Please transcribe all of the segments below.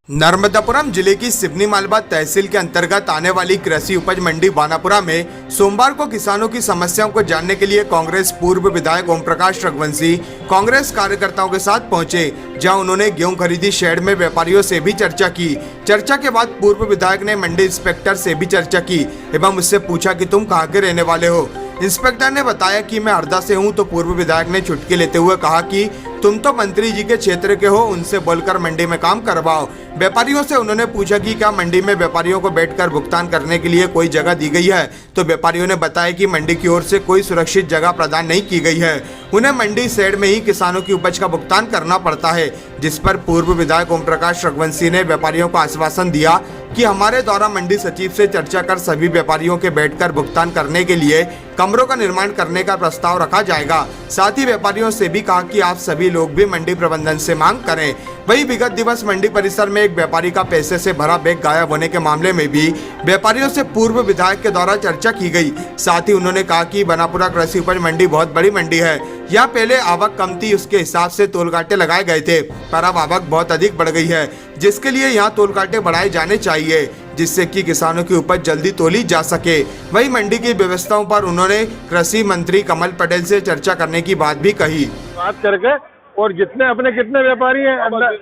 नर्मदापुरम जिले की सिवनी मालवा तहसील के अंतर्गत आने वाली कृषि उपज मंडी बानापुरा में सोमवार को किसानों की समस्याओं को जानने के लिए कांग्रेस पूर्व विधायक ओम प्रकाश रघुवंशी कांग्रेस कार्यकर्ताओं के साथ पहुंचे, जहां उन्होंने गेहूं खरीदी शेड में व्यापारियों से भी चर्चा की। चर्चा के बाद पूर्व विधायक ने मंडी इंस्पेक्टर से भी चर्चा की एवं उससे पूछा कि तुम कहाँ के रहने वाले हो। इंस्पेक्टर ने बताया कि मैं हरदा से हूं, तो पूर्व विधायक ने चुटकी लेते हुए कहा कि तुम तो मंत्री जी के क्षेत्र के हो, उनसे बोलकर मंडी में काम करवाओ। व्यापारियों से उन्होंने पूछा कि क्या मंडी में व्यापारियों को बैठकर भुगतान करने के लिए कोई जगह दी गई है, तो व्यापारियों ने बताया कि मंडी की ओर से कोई सुरक्षित जगह प्रदान नहीं की गई है। उन्हें मंडी शेड में ही किसानों की उपज का भुगतान करना पड़ता है, जिस पर पूर्व विधायक ओम प्रकाश रघुवंशी ने व्यापारियों को आश्वासन दिया कि हमारे द्वारा मंडी सचिव से चर्चा कर सभी व्यापारियों के बैठकर भुगतान करने के लिए कमरों का निर्माण करने का प्रस्ताव रखा जाएगा। साथ ही व्यापारियों से भी कहा कि आप सभी लोग भी मंडी प्रबंधन से मांग करें। वही विगत दिवस मंडी परिसर में एक व्यापारी का पैसे से भरा बैग गायब होने के मामले में भी व्यापारियों से पूर्व विधायक के द्वारा चर्चा की गई। साथ ही उन्होंने कहा कि बानापुरा कृषि उपज मंडी बहुत बड़ी मंडी है। यहाँ पहले आवक कम थी, उसके हिसाब से तोल कांटे लगाए गए थे, पर अब आवक बहुत अधिक बढ़ गई है, जिसके लिए यहाँ तोल कांटे बढ़ाए जाने चाहिए, जिससे कि किसानों की उपज जल्दी तोली जा सके। वही मंडी की व्यवस्थाओं पर उन्होंने कृषि मंत्री कमल पटेल से चर्चा करने की बात भी कही। बात करके और जितने अपने कितने व्यापारी हैं अंदर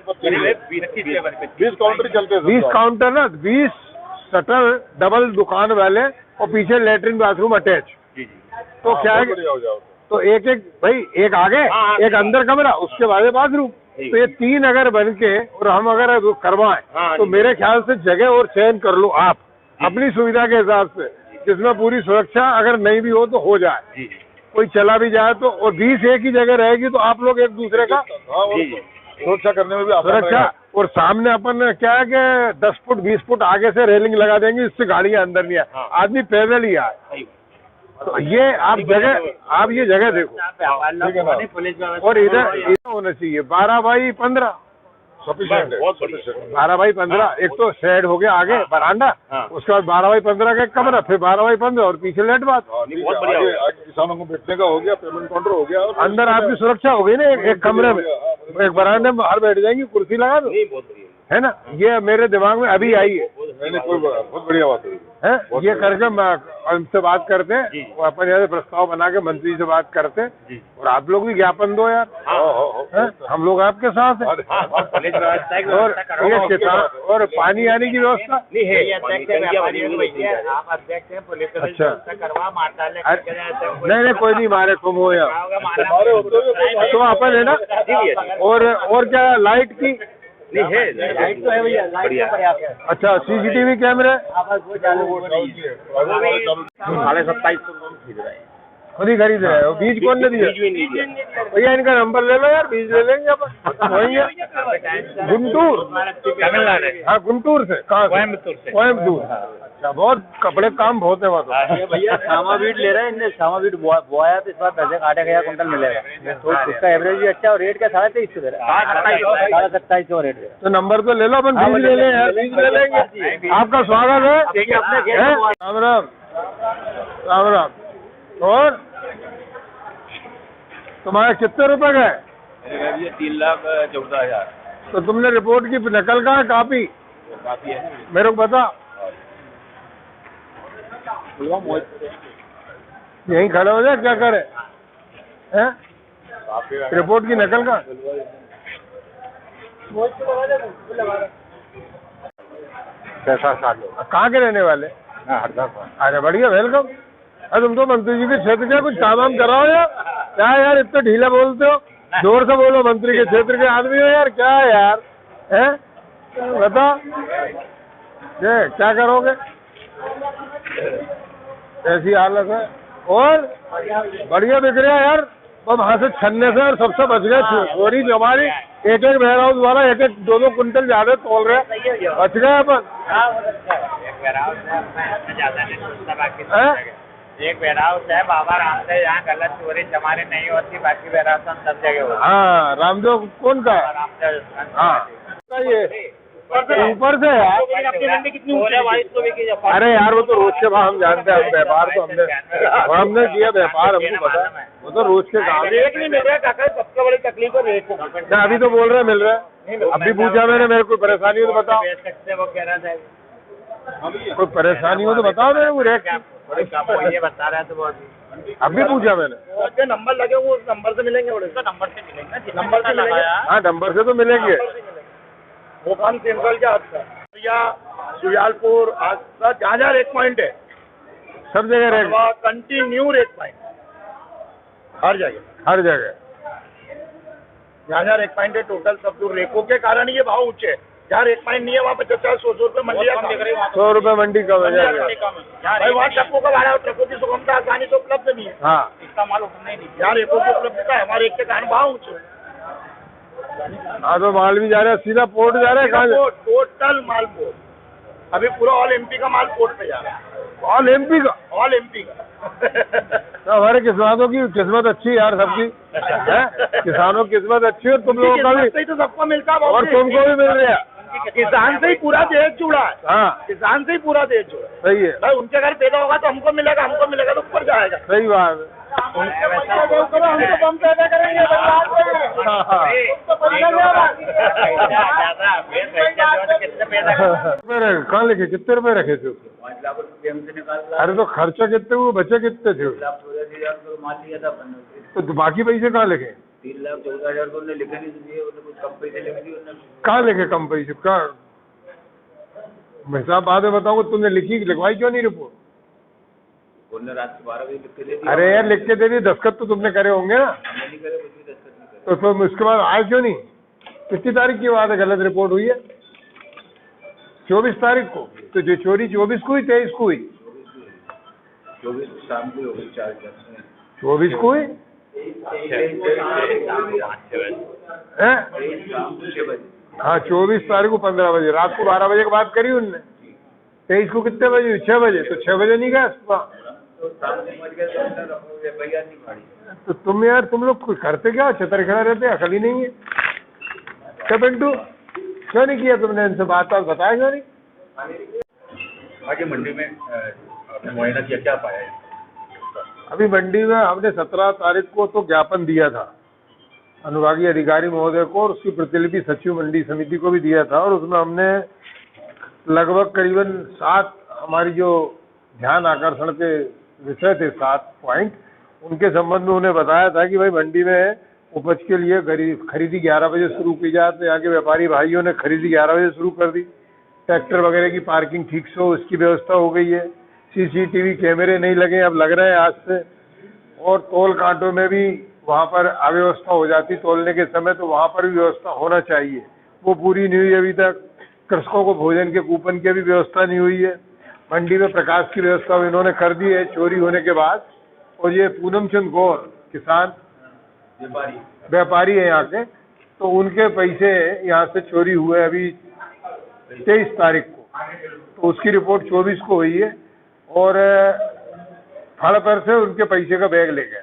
20 काउंटर चलते हैं, 20 काउंटर ना, 20 शटर डबल दुकान वाले और पीछे लेटरिन बाथरूम अटैच। तो क्या है, तो एक एक भाई, एक आगे एक अंदर कमरा, उसके बाद बाथरूम, तो ये 3 अगर बन के और हम अगर करवाएं तो मेरे ख्याल से जगह और चयन कर लो आप अपनी सुविधा के हिसाब से, जिसमें पूरी सुरक्षा अगर नहीं भी हो तो हो जाए, कोई चला भी जाए तो। और 20 एक ही जगह रहेगी तो आप लोग एक दूसरे का सुरक्षा करने में भी सुरक्षा। और सामने अपन क्या है कि 10 फुट 20 फुट आगे से रेलिंग लगा देंगे, इससे गाड़ियां अंदर नहीं आए, आदमी पैदल ही आए। तो ये आप ये जगह देखो। और इधर होना चाहिए 12 बाई 15 12 बाई 15। एक तो शेड हो गया आगे बरांडा, उसके बाद 12 बाई 15 का एक कमरा, फिर 12 बाई 15 और पीछे लेट बात। किसानों को बैठने का हो गया, पेमेंट काउंटर हो गया, अंदर आपकी सुरक्षा हो गई ना। एक कमरे में, एक बरांडे में बाहर बैठ जाएंगी, कुर्सी लगा दो, है ना। ये मेरे दिमाग में अभी आई है, बहुत बढ़िया बात है। ये करके उनसे बात करते हैं, अपन यहाँ प्रस्ताव बना के मंत्री से बात करते हैं, और आप लोग भी ज्ञापन दो यार, हम लोग आपके साथ हैं। और ये किसान और पानी आने की व्यवस्था अच्छा, नहीं कोई नहीं मारे, तुम हो यार तो अपन है ना। और क्या लाइट की नहीं है, लाइट तो है भैया, लाइट तो पर्याप्त है। अच्छा, सीसीटीवी कैमरे 27,500 खुद ही खरीद रहे हो। बीज कौन ने दिया भैया? इनका नंबर ले लो यार, बीज ले लेंगे अपन वहीं। गुंटूर तमिलनाडु, हाँ गुंटूर से, कहाँ? कोयम्बतूर। अच्छा, बहुत कपड़े काम बहुत है वहाँ तो। भैया शामा बीट ले रहे हैं, इनने शामा बीट बोया तो इस बार 10,000 कुंटल मिलेगा, तो उसका एवरेज भी अच्छा। और रेट क्या 2350 दे रहा है, 27,500 रेट। तो नंबर तो ले लो, अपन बीज ले लें यार, बीज ले लेंगे। आपका स्वागत है। राम राम राम राम। और तुम्हारे कितने रुपए गए? 3,14,000। तो तुमने रिपोर्ट की नकल कहाँ, कापी है मेरे को बता। यहीं खड़े हो जाए, क्या करे हैं? रिपोर्ट की नकल का कहाँ के रहने वाले? अरे बढ़िया, वेलकम। अरे तुम तो मंत्री जी के क्षेत्र के, कुछ काम वाम कराओ यार। क्या यार इतने ढीले बोलते हो, जोर से बोलो। मंत्री के क्षेत्र के आदमी हो यार, क्या यार है, बता ये क्या करोगे? ऐसी हालत है। और बढ़िया बिक रहा यार, तो वहाँ से छन्ने से और सबसे बच गए। चोरी हमारी एक वेयर हाउस वाला 1-2 कुंटल ज्यादा तोल रहे, बच गए अपन। एक वेयर हाउस है बाबा रामदेव, यहाँ गलत चोरी चमारी नहीं होती, बाकी वेयर हाउस सब जगह होती है। हाँ, रामदेव कौन का? रामदेव, हाँ ये ऊपर से यार, अपनी मंडी कितनी ऊंची है? 2200 बिकी जब। अरे यार वो तो रोज के भाव हम जानते हैं, हम व्यापार तो हमने किया व्यापार, हमको पता है, वो तो रोज के काम। रेट नहीं मिल रहा है काका, सबसे बड़ी तकलीफ है रेट को। ना अभी तो बोल रहे हैं मिल रहा है, अभी पूछा मैंने, मेरे कोई परेशानी हो तो बताओ, वो कह रहा था कोई परेशानी हो तो बताओ मेरे को रेट की। ये बता रहा है तो बहुत अभी पूछा मैंने, जो नंबर लगे वो उस नंबर से मिलेंगे, तो नंबर से मिलेंगे, नंबर से लगाया। हाँ नंबर से तो मिलेंगे। भोपाल सेंट्रल के हाथ या सुजालपुर आसपास जहाँ जहाँ रेट पॉइंट है, सब जगह रेट, कंटिन्यू रेट पॉइंट हर जगह, हर जगह जहाँ जहाँ रेट पॉइंट है टोटल सब दूर रेको के कारण ये भाव ऊंचे है। जहाँ रेट पॉइंट नहीं है वहाँ 50-100 रुपये मंडी, 100 रुपये मंडी कम है भाई, वहाँ ट्रकों का भाड़ा, ट्रकों की सुगमता आसानी तो उपलब्ध नहीं है। हाँ इसका माल उठना ही नहीं, यहाँ रेको की उपलब्धता है, हमारे एक के कारण भाव ऊंचे है। हाँ तो माल भी जा रहा है, सीधा पोर्ट जा रहा है, कहाँ टोटल माल पोर्ट, अभी पूरा ऑल एमपी का माल पोर्ट पे जा रहा है। ऑल एमपी का, ऑल एमपी का। तो हमारे किसानों की किस्मत अच्छी है यार, सबकी है, किसानों की किस्मत अच्छी है, तुम लोगों का भी तो सबको मिलता है और तुमको भी मिल रहा है। किसान से ही पूरा देश जुड़ा है। हाँ किसान से ही पूरा देश जुड़ा है। सही है, भाई उनके घर पैदा होगा तो हमको मिलेगा, हमको मिलेगा तो ऊपर जाएगा। सही बात है। हमको हम पैदा करेंगे कहाँ लिखे, कितने रुपए रखे थे उसको? 5 लाख रुपये हमसे निकाल। अरे तो खर्चा कितने हुए, बचे कितने थे? 3,14,000 माल लिया था। तो बाकी पैसे कहाँ लिखे? 3,14,000 तो उन्होंने लिखे नहीं दिए, उन्होंने कुछ कम पैसे लिख दिए उन्होंने। कहाँ लिखे कम पैसे? कहाँ हिसाब बाद में बताऊंगा, तुमने लिखी लिखवाई क्यों नहीं रिपोर्ट? उन्होंने रात के 12 बजे लिख के दे दिया। अरे यार लिख के दे दी, दस्तखत तो तुमने करे होंगे ना? हमने नहीं करे, कुछ भी दस्तखत नहीं करे। तो फिर उसके बाद आए क्यों नहीं? कितनी तारीख की बात है गलत रिपोर्ट हुई है? 24 तारीख को। तो जो चोरी 24 को हुई, 23 को हुई? 24 शाम को हो गई, 4 24 को हुई है? हाँ 24 तारीख को 15 बजे, रात को 12 बजे की बात करी उनने। 23 को कितने बजे? 6 बजे। तो 6 बजे नहीं गया सुबह? तो तुम यार, तुम लोग कुछ करते क्या, छतर खड़ा रहते, अकल ही नहीं है क्या पिंटू? क्यों नहीं किया तुमने इनसे बात बताया क्यों नहीं? आगे मंडी में आपने मुआयना किया, क्या पाया है? अभी मंडी में हमने 17 तारीख को तो ज्ञापन दिया था अनुभागीय अधिकारी महोदय को, और उसकी प्रतिलिपि सचिव मंडी समिति को भी दिया था, और उसमें हमने लगभग करीबन 7 हमारी जो ध्यान आकर्षण के विषय थे, 7 पॉइंट, उनके संबंध में उन्हें बताया था कि भाई मंडी में उपज के लिए खरीदी 11 बजे शुरू की जाए। तो यहाँ के व्यापारी भाइयों ने खरीदी 11 बजे शुरू कर दी। ट्रैक्टर वगैरह की पार्किंग ठीक से हो, इसकी व्यवस्था हो गई है। CCTV कैमरे नहीं लगे, अब लग रहे हैं आज से। और तोल कांटों में भी वहाँ पर अव्यवस्था हो जाती तोलने के समय, तो वहाँ पर भी व्यवस्था होना चाहिए, वो पूरी नहीं हुई अभी तक। कृषकों को भोजन के कूपन की भी व्यवस्था नहीं हुई है। मंडी में प्रकाश की व्यवस्था इन्होंने कर दी है चोरी होने के बाद। और ये पूनम चंद गौर किसान व्यापारी है यहाँ के, तो उनके पैसे यहाँ से चोरी हुए अभी 23 तारीख को, तो उसकी रिपोर्ट 24 को हुई है। और फड़ पर से उनके पैसे का बैग ले गए।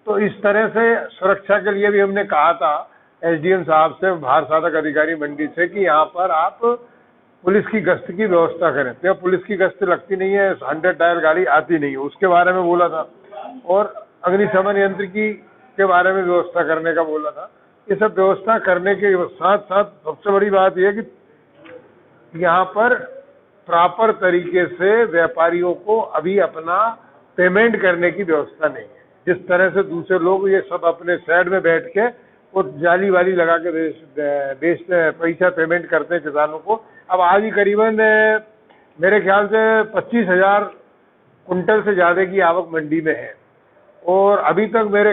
तो इस तरह से सुरक्षा के लिए भी हमने कहा था SDM साहब से, भार साधक अधिकारी मंडी से, कि यहाँ पर आप पुलिस की गश्त की व्यवस्था करें। तो पुलिस की गश्त लगती नहीं है, 100 टायर गाड़ी आती नहीं है, उसके बारे में बोला था। और अग्निशमन यंत्र के बारे में व्यवस्था करने का बोला था। ये सब व्यवस्था करने के साथ साथ सबसे बड़ी बात यह है कि यहाँ पर प्रॉपर तरीके से व्यापारियों को अभी अपना पेमेंट करने की व्यवस्था नहीं है। जिस तरह से दूसरे लोग ये सब अपने साइड में बैठ के और जाली वाली लगा के बेचते पैसा पेमेंट करते हैं किसानों को। अब आज ही करीबन मेरे ख्याल से 25,000 कुंटल से ज़्यादा की आवक मंडी में है। और अभी तक मेरे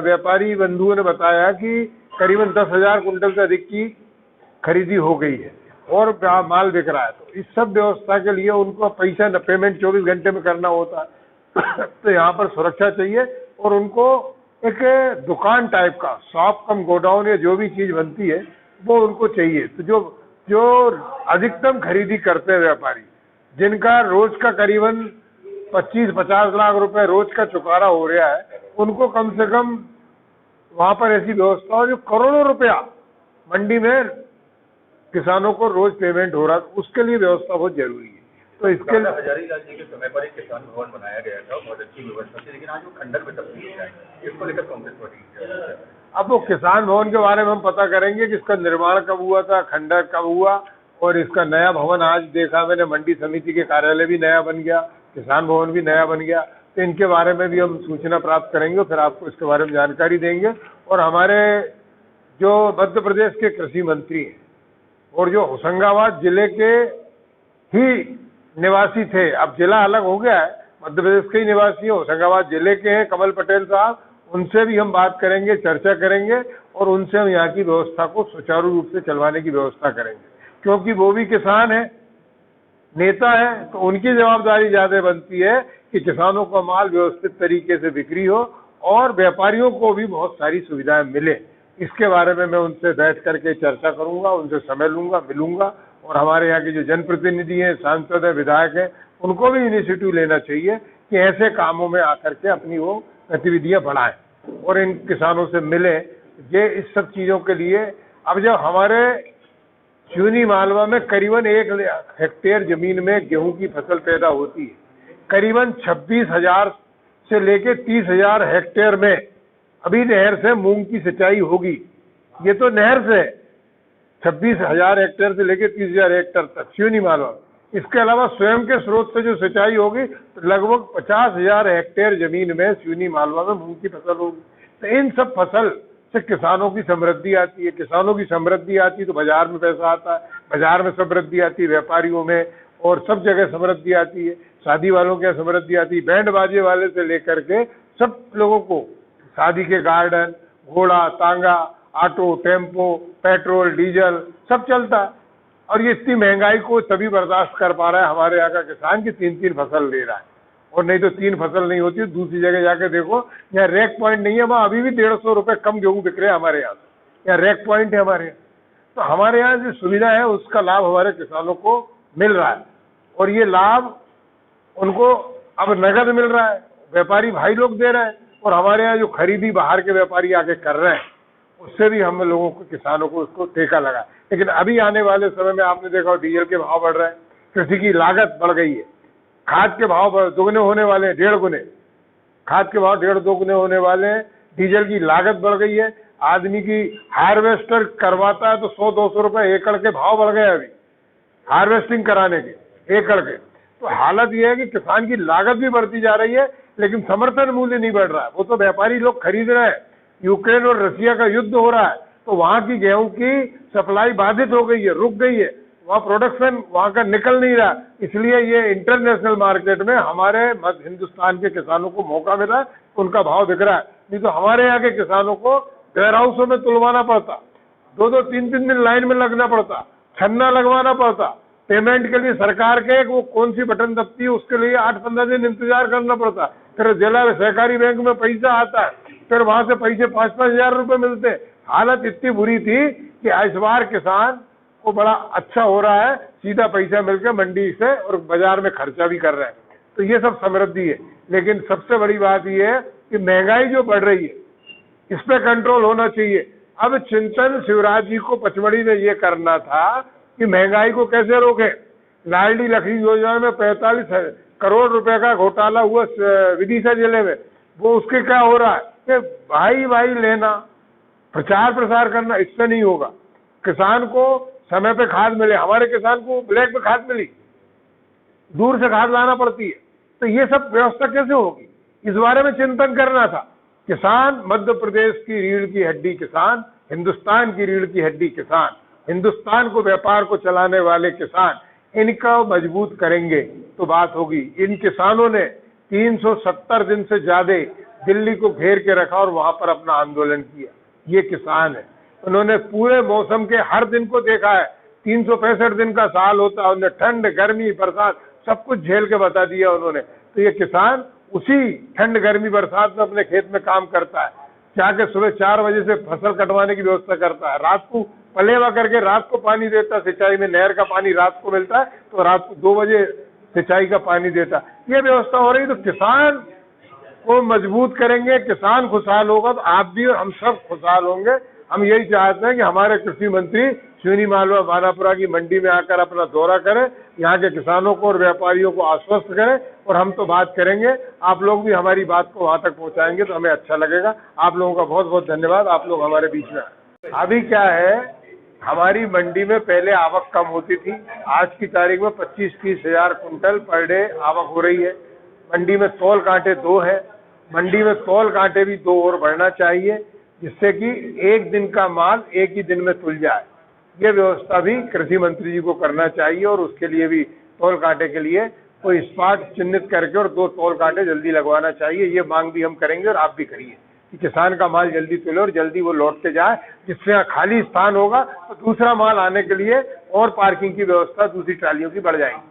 व्यापारी बंधुओं ने बताया कि करीबन 10,000 कुंटल से अधिक की खरीदी हो गई है और माल बिक रहा है। तो इस सब व्यवस्था के लिए उनको पैसा पेमेंट 24 घंटे में करना होता है। तो यहाँ पर सुरक्षा चाहिए और उनको एक दुकान टाइप का शॉप कम गोडाउन या जो भी चीज़ बनती है वो उनको चाहिए। तो जो अधिकतम खरीदी करते हैं व्यापारी, जिनका रोज का करीबन 25-50 लाख रुपए रोज का चुकारा हो रहा है, उनको कम से कम वहाँ पर ऐसी व्यवस्था हो जो करोड़ों रुपया मंडी में किसानों को रोज पेमेंट हो रहा, उसके लिए व्यवस्था बहुत जरूरी है। तो इसके लिए हजारीलाल जी के समय पर एक किसान भवन बनाया गया था, बहुत अच्छी व्यवस्था थी, लेकिन आज वो खंडर में तब्दील हो जाए, इसको लेकर कांग्रेस पार्टी अब वो किसान भवन के बारे में हम पता करेंगे कि इसका निर्माण कब हुआ था, खंडर कब हुआ, और इसका नया भवन आज देखा मैंने, मंडी समिति के कार्यालय भी नया बन गया, किसान भवन भी नया बन गया। तो इनके बारे में भी हम सूचना प्राप्त करेंगे, फिर आपको इसके बारे में जानकारी देंगे। और हमारे जो मध्य प्रदेश के कृषि मंत्री हैं और जो होशंगाबाद जिले के ही निवासी थे, अब जिला अलग हो गया है, मध्य प्रदेश के ही निवासी है, होशंगाबाद जिले के हैं कमल पटेल साहब, उनसे भी हम बात करेंगे, चर्चा करेंगे और उनसे हम यहाँ की व्यवस्था को सुचारू रूप से चलवाने की व्यवस्था करेंगे, क्योंकि वो भी किसान है, नेता है, तो उनकी जवाबदारी ज्यादा बनती है कि किसानों का माल व्यवस्थित तरीके से बिक्री हो और व्यापारियों को भी बहुत सारी सुविधाएं मिले। इसके बारे में मैं उनसे बैठ करके चर्चा करूंगा, उनसे समय लूंगा, मिलूंगा। और हमारे यहाँ के जो जनप्रतिनिधि हैं, सांसद हैं, विधायक हैं, उनको भी इनिशिएटिव लेना चाहिए कि ऐसे कामों में आकर के अपनी वो गतिविधियां बढ़ाएं और इन किसानों से मिले। ये इस सब चीजों के लिए अब जब हमारे सिवनी मालवा में करीबन 1 हेक्टेयर जमीन में गेहूं की फसल पैदा होती है, करीबन 26,000 से लेके 30,000 हेक्टेयर में अभी नहर से मूंग की सिंचाई होगी। ये तो नहर से 26,000 हेक्टेयर से लेके 30,000 हेक्टेयर तक सिवनी मालवा। इसके अलावा स्वयं के स्रोत से जो सिंचाई होगी तो लगभग 50,000 हेक्टेयर जमीन में सिवनी मालवा में मूंग की फसल होगी। तो इन सब फसल से किसानों की समृद्धि आती है, किसानों की समृद्धि आती है तो बाजार में पैसा आता है, बाजार में समृद्धि आती है व्यापारियों में, और सब जगह समृद्धि आती है, शादी वालों के समृद्धि आती है, बैंड बाजे वाले से लेकर के सब लोगों को, शादी के गार्डन, घोड़ा, तांगा, ऑटो, टेम्पो, पेट्रोल, डीजल सब चलता है। और ये इतनी महंगाई को तभी बर्दाश्त कर पा रहा है हमारे यहाँ का किसान की 3-3 फसल ले रहा है, और नहीं तो 3 फसल नहीं होती। दूसरी जगह जाके देखो, यहाँ रैक पॉइंट नहीं है, वहाँ अभी भी 150 रुपए कम गेहूं बिक रहे हैं हमारे यहाँ से। यहाँ रैक पॉइंट है हमारे यहाँ। तो हमारे यहाँ जो सुविधा है उसका लाभ हमारे किसानों को मिल रहा है, और ये लाभ उनको अब नगद मिल रहा है, व्यापारी भाई लोग दे रहे हैं, और हमारे यहाँ जो खरीदी बाहर के व्यापारी आके कर रहे हैं उससे भी हम लोगों को, किसानों को उसको टेका लगा। लेकिन अभी आने वाले समय में आपने देखा डीजल के भाव बढ़ रहे हैं, कृषि की लागत बढ़ गई है, खाद के भाव दोगुने होने वाले हैं, 1.5 गुने, खाद के भाव 1.5-2 गुने होने वाले हैं, डीजल की लागत बढ़ गई है। आदमी की हार्वेस्टर करवाता है तो 100-200 रुपए एकड़ के भाव बढ़ गए अभी हार्वेस्टिंग कराने के एकड़ के। तो हालत यह है कि किसान की लागत भी बढ़ती जा रही है लेकिन समर्थन मूल्य नहीं बढ़ रहा है। वो तो व्यापारी लोग खरीद रहे हैं, यूक्रेन और रशिया का युद्ध हो रहा है तो वहां की गेहूं की सप्लाई बाधित हो गई है, रुक गई है, वहाँ प्रोडक्शन वहाँ का निकल नहीं रहा, इसलिए ये इंटरनेशनल मार्केट में हमारे मध्य हिंदुस्तान के किसानों को मौका मिला, उनका भाव दिख रहा है। नहीं तो हमारे यहाँ के किसानों को वेयर हाउसों में तुलवाना पड़ता, 2-2, 3-3 दिन लाइन में लगना पड़ता, छन्ना लगवाना पड़ता, पेमेंट के लिए सरकार के वो कौन सी बटन दबती है उसके लिए 8-15 दिन इंतजार करना पड़ता, फिर जिला सहकारी बैंक में पैसा आता है, फिर वहां से पैसे 5-5 हजार रुपए मिलते। हालत इतनी बुरी थी कि इस बार किसान को बड़ा अच्छा हो रहा है, सीधा पैसा मिलकर मंडी से और बाजार में खर्चा भी कर रहे हैं। तो ये सब समृद्धि है। लेकिन सबसे बड़ी बात यह है कि महंगाई जो बढ़ रही है इस पे कंट्रोल होना चाहिए। अब चिंतन शिवराज जी को पचमढ़ी में ये करना था कि महंगाई को कैसे रोके। लाडली लखी योजना में 45 करोड़ रुपए का घोटाला हुआ विदिशा जिले में, वो उसके क्या हो रहा है कि भाई भाई लेना, प्रचार प्रसार करना, इससे नहीं होगा। किसान को समय पे खाद मिले, हमारे किसान को ब्लैक में खाद मिली, दूर से खाद लाना पड़ती है, तो ये सब व्यवस्था कैसे होगी, इस बारे में चिंतन करना था। किसान मध्य प्रदेश की रीढ़ की हड्डी किसान, हिंदुस्तान की रीढ़ की हड्डी किसान, हिंदुस्तान को व्यापार को चलाने वाले किसान, इनका मजबूत करेंगे तो बात होगी। इन किसानों ने 370 दिन से ज्यादा दिल्ली को घेर के रखा और वहां पर अपना आंदोलन किया। ये किसान है, उन्होंने पूरे मौसम के हर दिन को देखा है। 365 दिन का साल होता है, उन्होंने ठंड, गर्मी, बरसात सब कुछ झेल के बता दिया उन्होंने। तो ये किसान उसी ठंड, गर्मी, बरसात में अपने खेत में काम करता है, जाके सुबह 4 बजे से फसल कटवाने की व्यवस्था करता है, रात को पलेवा करके रात को पानी देता है, सिंचाई में नहर का पानी रात को मिलता है तो रात को 2 बजे सिंचाई का पानी देता है। ये व्यवस्था हो रही। तो किसान को मजबूत करेंगे, किसान खुशहाल होगा तो आप भी और हम सब खुशहाल होंगे। हम यही चाहते हैं कि हमारे कृषि मंत्री सिवनी मालवा बानापुरा की मंडी में आकर अपना दौरा करें, यहाँ के किसानों को और व्यापारियों को आश्वस्त करें, और हम तो बात करेंगे, आप लोग भी हमारी बात को वहाँ तक पहुँचाएंगे तो हमें अच्छा लगेगा। आप लोगों का बहुत बहुत धन्यवाद, आप लोग हमारे बीच में आए। अभी क्या है, हमारी मंडी में पहले आवक कम होती थी, आज की तारीख में 25-30 हजार कुंटल पर डे आवक हो रही है। मंडी में तौल कांटे 2 है, मंडी में तौल कांटे भी 2 और बढ़ना चाहिए, जिससे कि एक दिन का माल एक ही दिन में तुल जाए। ये व्यवस्था भी कृषि मंत्री जी को करना चाहिए, और उसके लिए भी तौल कांटे के लिए कोई स्पॉट चिन्हित करके और 2 तौल कांटे जल्दी लगवाना चाहिए। ये मांग भी हम करेंगे और आप भी करिए कि किसान का माल जल्दी तुले और जल्दी वो लौट के जाए, जिससे यहाँ खाली स्थान होगा तो दूसरा माल आने के लिए और पार्किंग की व्यवस्था दूसरी ट्रालियों की बढ़ जाएगी।